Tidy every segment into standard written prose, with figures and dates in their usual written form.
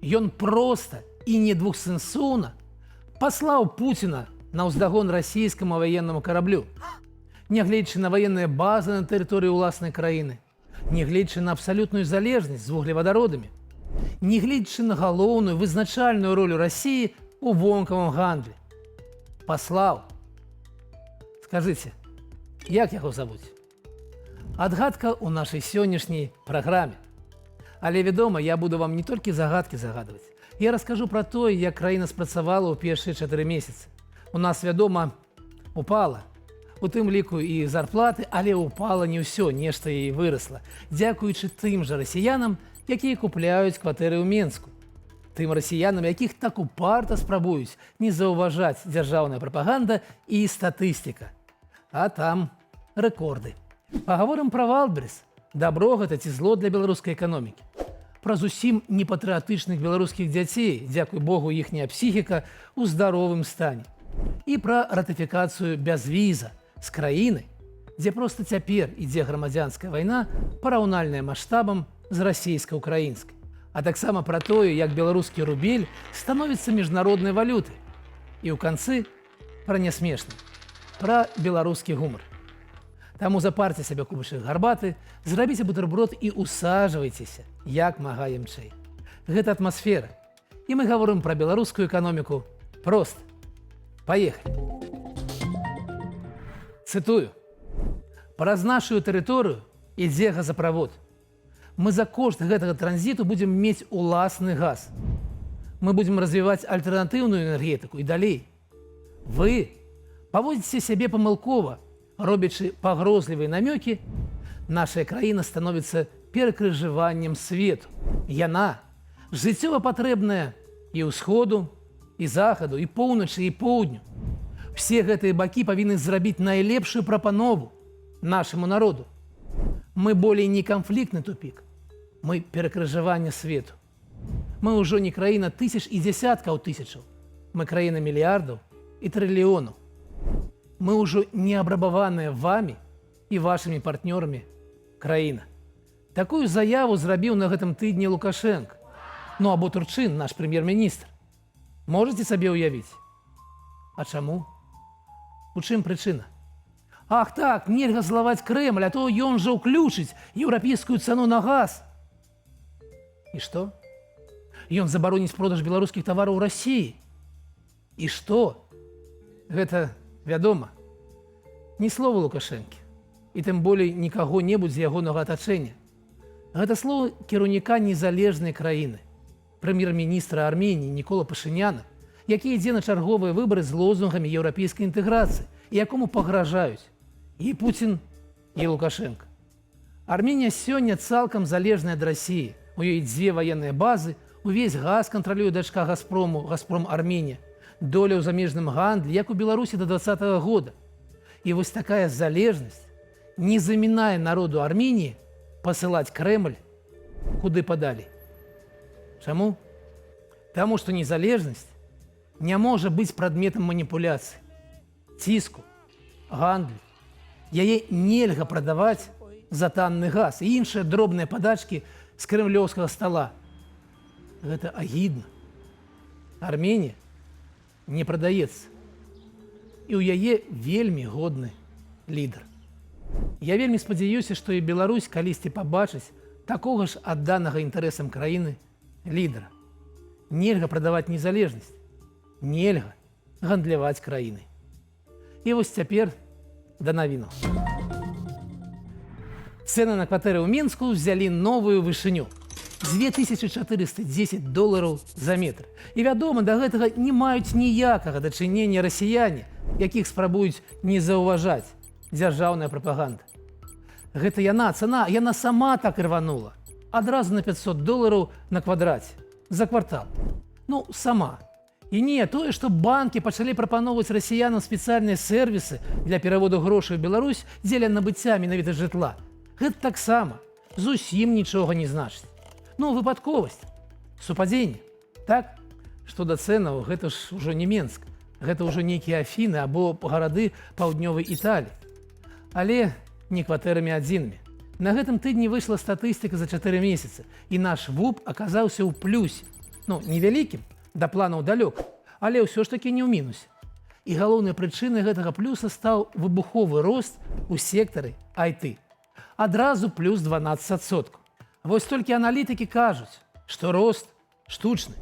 Ён проста і недвухсэнсоўна паслаў Пуціна на ўздагон расійскаму ваеннаму караблю, нягледзячы на ваенныя базы на тэрыторыі ўласнай краіны, нягледзячы на абсалютную залежнасць з вуглевадародамі, нягледзячы на галоўную вызначальную ролю Расіі ў вонкавым гандлі. Паслаў. Скажыце, як яго завуць? Адгадка ў нашай сённяшняй праграме. Але, вядома, я буду вам не толькі загадкі загадваць. Я раскажу пра тое, як краіна спрацавала ў першыя 4 месяцы. У нас, вядома, упала. У тым ліку і зарплаты, але упала не ўсё, нешта і вырасла. Дзякуючы тым жа расіянам, якія купляюць кватэры ў Менску. Тым расіянам, якіх так упарта спрабуюць не заўважаць дзяржаўная прапаганда і статыстыка. А там рэкорды. Пагаворым пра Валдберыс. Дабро гэта ці зло для беларускай эканомікі. Пра зусім непатрыятычных беларускіх дзяцей, дзякуй Богу, іхняя псіхіка ў здаровым стане. І пра ратыфікацыю бязвіза з краіны, дзе проста цяпер ідзе грамадзянская вайна, параўнальная маштабам з расійска-украінскай. А таксама пра тое, як беларускі рубель становіцца міжнароднай валютай. І ў канцы пра нясмешна, пра беларускі гумар. Таму запарце сабе кубачак гарбаты, зрабіце бутэрброд і усаджвайцеся, як мага імчэй. Гэта атмасфера. І мы гаворым пра беларускую эканоміку проста. Паехалі. Цытую. Праз нашу тэрыторыю ідзе газаправод. Мы за кошт гэтага транзіту будзем мець уласны газ. Мы будзем развіваць альтэрнатыўную энергетыку і далей. Вы паводзіце сябе памылкова, робячы пагрозлівыя намёкі, наша краіна становіцца перакрыжаваннем свету. Яна жыццёва патрэбная і ўсходу, і захаду, і поўначы, і поўдню. Все гэтыя бакі павінны зрабіць найлепшую прапанову нашаму народу. Мы болей не канфліктны тупік, мы перакрыжаванне свету. Мы ўжо не краіна тысяч і дзясяткаў тысячаў, мы краіна мільярдаў і трыльёнаў. Мы ўжо не абрабаваныя вамі і вашымі партнёрамі краіна. Такую заяву зрабіў на гэтым тыдні Лукашенко. Ну або Турчын, наш прэм'ер-міністр. Можаце сабе ўявіць? А чаму? У чым прычына? Ах так, нельга злаваць Крэмль, а то ён жа ўключыць еўрапейскую цану на газ. І што? Ён забароніць продаж беларускіх тавараў у Расіі. І што? Гэта, вядома, не слова Лукашэнкі, і тым болей не каго-небудзь з ягонага атачэння. Гэта слова кіраўніка незалежнай краіны, прэм'ер-міністра Арменіі Нікола Пашыняна, які ідзе на чарговыя выбары з лозунгамі еўрапейскай інтэграцыі, якому пагражаюць і Пуцін, і Лукашенко. Арменія сёння цалкам залежная ад Расіі. У ёй 2 ваенныя базы, увесь газ кантралюе дачка Газпрому, Газпром Арменія, доля ў замежным гандлі, як у Беларусі да 2020 года. І вось такая залежнасць не замінае народу Арменіі пасылаць Крэмль куды падалей. Чаму? Таму што незалежнасць не можа быць прадметам маніпуляцыі, ціску, гандлю. Яе нельга прадаваць за танны газ і іншыя дробныя падачкі з крэмлёўскага стала. Гэта агідна. Арменія не прадаецца. І ў яе вельмі годны лідар. Я вельмі спадзяюся, што і Беларусь калісьці пабачыць такога ж адданага інтарэсам краіны лідара. Нельга прадаваць незалежнасць. Нельга гандляваць краінай. І вось цяпер да навінаў. Цэны на кватэры ў Менску ўзялі новую вышыню. $2410 за метр. І вядома, да гэтага не маюць ніякага дачынення расіяне, якіх спрабуюць не заўважаць дзяржаўная прапаганда. Гэта яна, цана, яна сама так рванула. Адразу на $500 на квадраце. За квартал. Ну, сама. І не тое, што банкі пачалі прапаноўваць расіянам спецыяльныя сервісы для пераводу грошай у Беларусь дзеля набыцця менавіта жытла. Гэта таксама зусім нічога не значыць. Ну, выпадковасць, супадзенне. Так, што да цэнаў, гэта ж ужо не Менск. Гэта ўжо нейкія Афіны або гарады паўднёвай Італіі. Але не кватэрамі адзінымі. На гэтым тыдні выйшла статыстыка за 4 месяцы, і наш ВУП аказаўся ў плюсе. Ну, невялікім, да планаў далёка, але ўсё ж такі не ў мінусе. І галоўнай прычынай гэтага плюса стаў выбуховы рост у сектары IT. Адразу плюс 12%. Вось толькі аналітыкі кажуць, што рост штучны,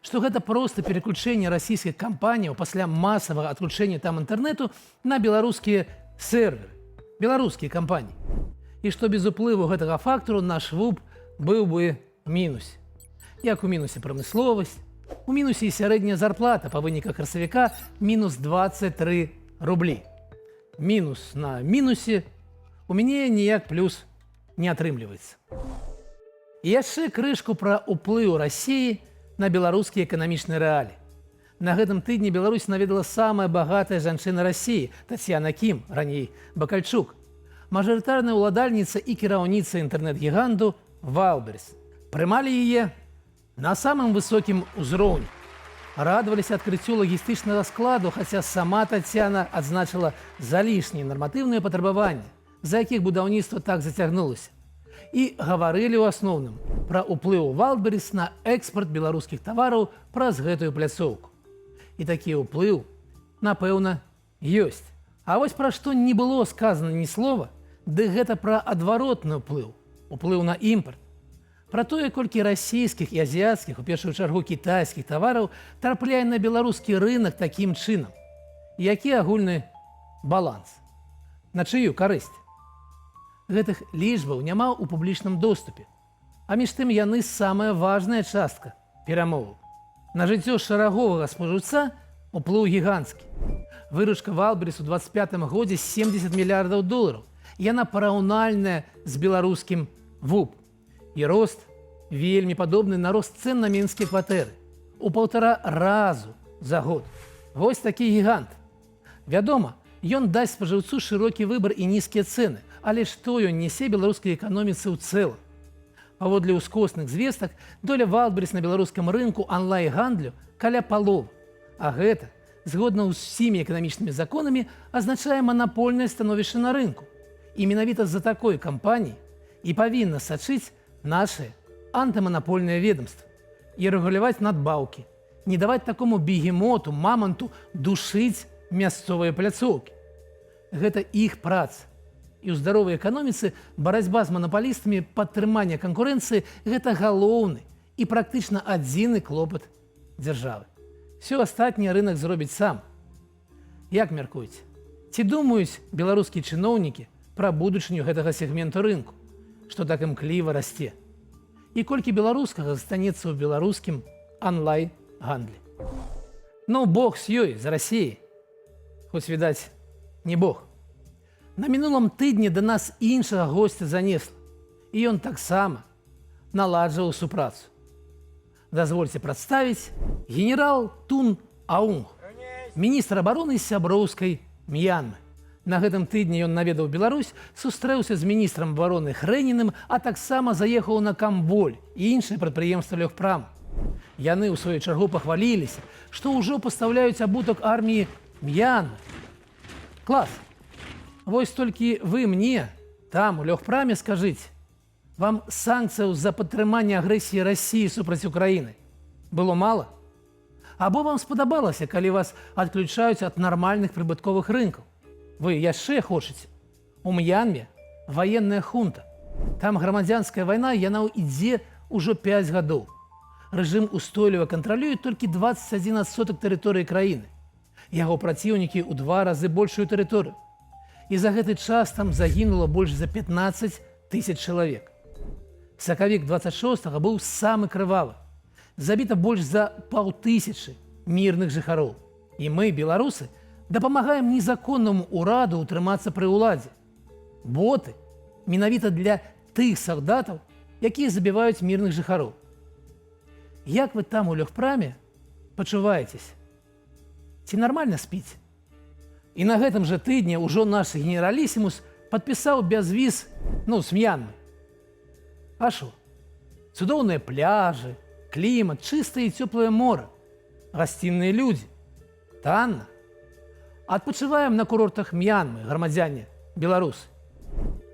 што гэта проста пераключэнне расійскіх кампаніяў пасля масавага адключэння там інтэрнэту на беларускія серверы, беларускія кампаніі. І што без уплыву гэтага фактару наш ВУП быў бы в мінусе. Як у мінусе прамысловасць, у мінусе і сярэдняя зарплата па выніках красавіка мінус 23 рублі. Мінус на мінусе у мяне ніяк плюс не атрымліваецца. І яшчэ крышку пра ўплыў Расіі на беларускія эканамічныя рэаліі. На гэтым тыдні Беларусь наведала самая багатая жанчына Расіі Тацьяна Кім, раней Бакальчук, мажарытарная ўладальніца і кіраўніца інтэрнэт-гіганту Вайлдберріс. Прымалі яе на самым высокім узроўні. Радаваліся адкрыццю лагістычнага складу, хаця сама Тацьяна адзначыла залішнія нарматыўныя патрабаванні, за якіх будаўніцтва так зацягнулася. І гаварылі ў асноўным пра ўплыў Вайлдберріс на экспарт беларускіх тавараў праз гэтую пляцоўку. І такі ўплыў, напэўна, ёсць. А вось пра што не было сказана ні слова, дык гэта пра адваротны ўплыў, уплыў на імпарт. Пра тое, колькі расійскіх і азіяцкіх, у першую чаргу кітайскіх тавараў трапляе на беларускі рынак такім чынам. І які агульны баланс? На чыю карысць? Гэтых лічбаў няма ў публічным доступе. А між тым яны самая важная частка перамоваў. На жыццё шараговага спажыўца уплыў гіганцкі. Выручка Вайлдберріс у 25 годзе 70 мільярдаў долараў. Яна параўнальная з беларускім ВУП. І рост вельмі падобны на рост цэн на мінскія кватэры. У 1,5 разу за год. Вось такі гігант. Вядома, ён дасць спажыўцу шырокі выбар і нізкія цэны, але што ён нясе беларускай эканоміцы ў цэлым? Паводле ўскосных звестак, доля Вайлдберріс на беларускім рынку онлайн-гандлю каля паловы. А гэта, згодна з усімі эканамічнымі законамі, азначае манапольнае становішча на рынку. І менавіта з-за такой кампаніі і павінна сачыць нашае антыманапольнае ведомство і рэгуляваць надбаўкі, не даваць такому бегемоту, маманту душыць мясцовыя пляцоўкі. Гэта іх праца. І ў здаровай эканоміцы барацьба з манапалістамі, падтрыманне канкурэнцыі – гэта галоўны і практычна адзіны клопат дзяржавы. Всё астатняе рынак зробіць сам. Як мяркуеце? Ці думаюць беларускія чыноўнікі пра будучыню гэтага сегменту рынку, што так імкліва расце? І колькі беларускага застанецца ў беларускім онлайн-гандлі? Ну, Бог з ёй, з Расіі. Хоць, відаць, не Бог. На мінулым тыдні да нас іншага госця занесла, і ён таксама наладжваў супрацу. Дазвольце прадставіць генерал Тун Аунг, міністр абароны сяброўскай М'янмы. На гэтым тыдні ён наведаў Беларусь, сустрэўся з міністрам абароны Хрэніным, а таксама заехаў на Камболь і іншыя прадпрыемствы лёгпраму. Яны ў сваю чаргу пахваліліся, што ўжо пастаўляюць абутак арміі М'янмы. Клас! Вось толькі вы мне, там, у лёгпраме, скажыце, вам санкцыяў за падтрыманне агрэсіі Расіі супраць Украіны было мала? Або вам спадабалася, калі вас адключаюць ад нармальных прыбытковых рынкаў? Вы яшчэ хочаце? У М'янме ваенная хунта. Там грамадзянская вайна, яна ідзе ўжо 5 гадоў. Рэжым устойліва кантралюе толькі 21% тэрыторыі краіны. Яго праціўнікі ў 2 разы большую тэрыторыю. І за гэты час там загінула больш за 15 000 чалавек. Сакавік 26-го быў самы крывавы. Забіта больш за 500 мірных жыхароў. І мы, беларусы, дапамагаем незаконнаму ўраду ўтрымацца пры ўладзе. Боты менавіта для тых салдатаў, якія забіваюць мірных жыхароў. Як вы там у лёгпраме пачуваецеся? Ці нармальна спіце? І на гэтым жа тыдні ўжо наш генералісімус падпісаў бязвіз, з М'янмы. А шо? Цудоўныя пляжы, клімат, чыстае і цёплае мора, гасцінныя людзі, танна. Адпачываем на курортах М'янмы, грамадзяне, беларусы.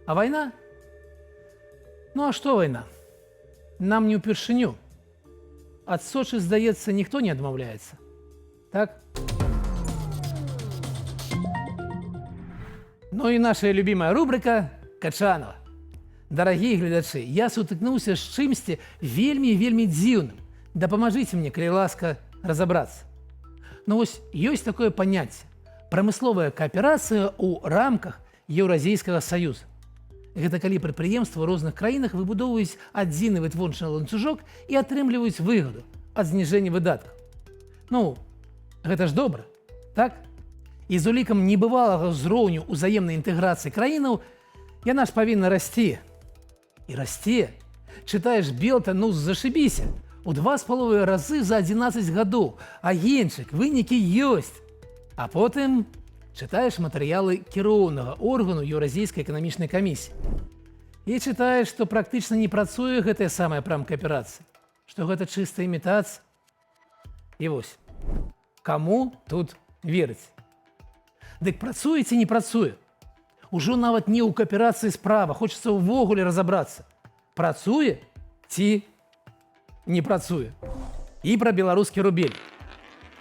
А вайна? Ну а што вайна? Нам не ўпершыню. ад Сочи, здаецца, ніхто не адмаўляецца. Так? Ну і наша любимая рубрика «Качанова». Дарагія гледачы, я сутыкнуўся з чымсьці вельмі дзіўным. Дапамажыце мне, калі ласка, разабрацца. Ну вось ёсць такое паняцце – прамысловая кааперацыя ў рамках Еўразійскага саюза. Гэта калі прадпрыемствы ў розных краінах выбудоўваюць адзіны вытворчы ланцужок і атрымліваюць выгаду ад зніжэння выдаткаў. Ну, гэта ж добра, так? І з улікам небывалага ўзроўню ўзаемнай інтэграцыі краінаў яна ж павінна расці. І расце. Чытаеш Белта, ну зашыбіся. У 2,5 разы за 11 гадоў. Агеньчык, вынікі ёсць. А потым чытаеш матэрыялы кіроўнага органу Еўразійскай эканамічнай камісіі. І чытаеш, што практычна не працуе гэтая самая прамкааперацыя, што гэта чыстая імітацыя. І вось, каму тут верыць? Дык працуе ці не працуе? Ужо нават не ў кааперацыі справа, хочацца ўвогуле разабрацца. Працуе ці не працуе? І пра беларускі рубель.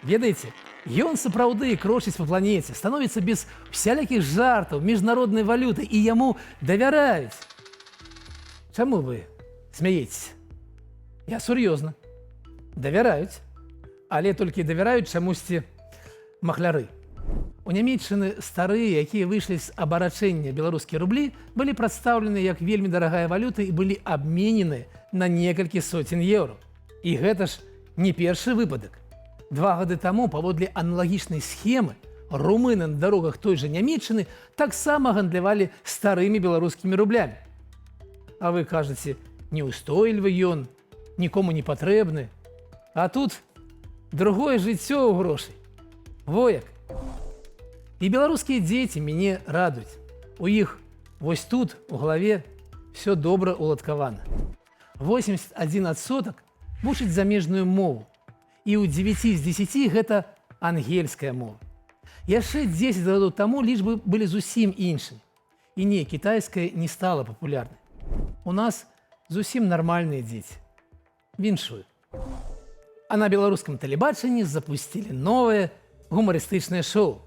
Ведаеце, ён сапраўды крочыць па планеце, становіцца без всялякіх жартаў міжнароднай валюты і яму давяраюць. Чаму вы смяецеся? Я сур'ёзна. Давяраюць, але толькі давяраюць чамусьці махляры. У Нямецчыны старыя, якія выйшлі з абарачэння беларускія рублі, былі прадстаўлены як вельмі дарагая валюта і былі абменены на некалькі соцень еўра. І гэта ж не першы выпадак. 2 гады таму, паводле аналагічнай схемы, румыны на дарогах той жа Нямецчыны таксама гандлявалі старымі беларускімі рублямі. А вы кажаце, неустойлівы ён, нікому не патрэбны. А тут другое жыццё ў грошай. Во як. І беларускія дзеці мяне радуюць. У іх вось тут, у галаве, все добра уладкавана. 81% вучыць замежную мову. І ў 9 з 10 гэта ангельская мова. Яшчэ 10 гадоў таму лічбы былі зусім іншымі. І не, кітайская не стала папулярнай. У нас зусім нармальныя дзеці. Віншую. А на беларускам тэлебачанні запусцілі новае гумарыстычнае шоу.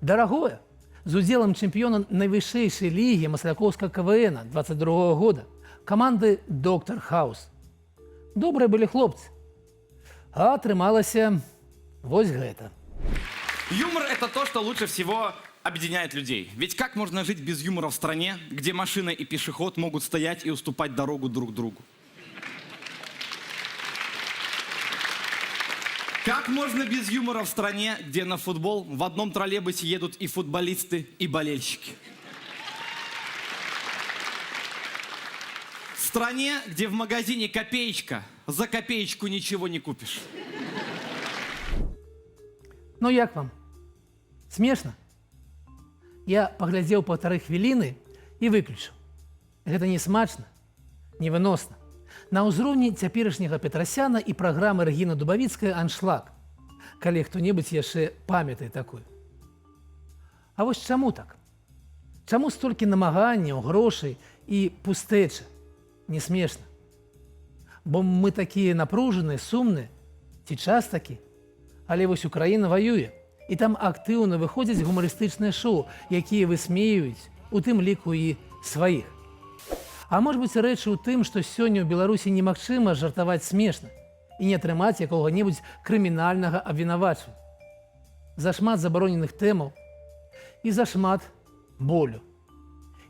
Дарагое, з удзелам чэмпіёна найвышэйшай лігі маслякоўскага КВН 22 года, каманды «Доктор Хаус». Добрыя былі хлопцы. А атрымалася вось гэта. Юмор – это то, что лучше всего объединяет людей. Ведь как можно жить без юмора в стране, где машина и пешеход могут стоять и уступать дорогу друг другу? Как можно без юмора в стране, где на футбол в одном троллейбусе едут и футболисты, и болельщики? В стране, где в магазине копеечка, за копеечку ничего не купишь. Ну як вам? Смешна? Я паглядзеў 1,5 хвіліны і выключыў. Гэта не смачна, невыносна. На ўзроўні цяперашняга Петрасяна і праграмы Рэгіны Дубавіцкай «Аншлаг», калі хто-небудзь яшчэ памятае такую. А вось чаму так? Чаму столькі намаганняў, грошай і пустэча? Не смешна. Бо мы такія напружаныя, сумныя, ці час такі? Але вось Украіна ваюе, і там актыўна выходзяць гумарыстычныя шоу, якія высмеююць, у тым ліку і сваіх. А можа быць, рэч у тым, што сёння ў Беларусі немагчыма жартаваць смешна і не атрымаць якога-небудзь крымінальнага абвінавачвання. Зашмат забароненых тэмаў і зашмат болю.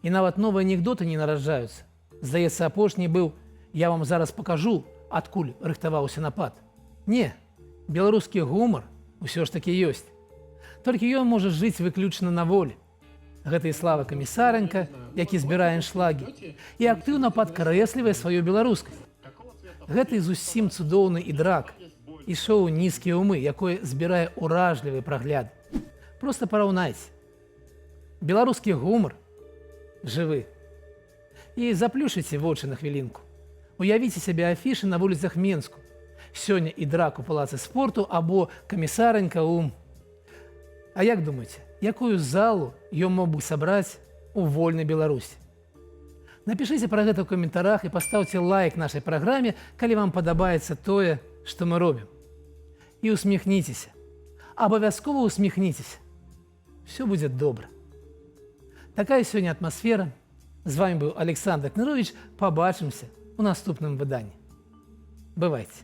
І нават новыя анекдоты не нараджаюцца. Здаецца, апошні быў «Я вам зараз пакажу, адкуль рыхтаваўся напад». Не, беларускі гумар усё ж такі ёсць. Толькі ён можа жыць выключна на волі. Гэта і Слава Камісаренка, які збірае аншлагі, і актыўна падкрэслівае сваю беларускасць. Гэта і зусім цудоўны і драк, і шоу «Нізкія ўмы», якое збірае ўражлівыя прагляды. Проста параўнайце. Беларускі гумар жывы. І заплюшыце вочы на хвілінку. Уявіце сябе афішы на вуліцах Менску. Сёння і драк у палацы спорту або Камісаренка ў... А як думаеце, якую залу ён мог бы сабраць у вольнай Беларусі? Напішыце пра гэта ў каментарах і пастаўце лайк нашай праграме, калі вам падабаецца тое, што мы робім. І усміхніцеся. Абавязкова усміхніцеся. Все будзе добра. Такая сёння атмасфера. З вами быў Александр Кнырович. Пабачымся ў наступным выданні. Бывайце.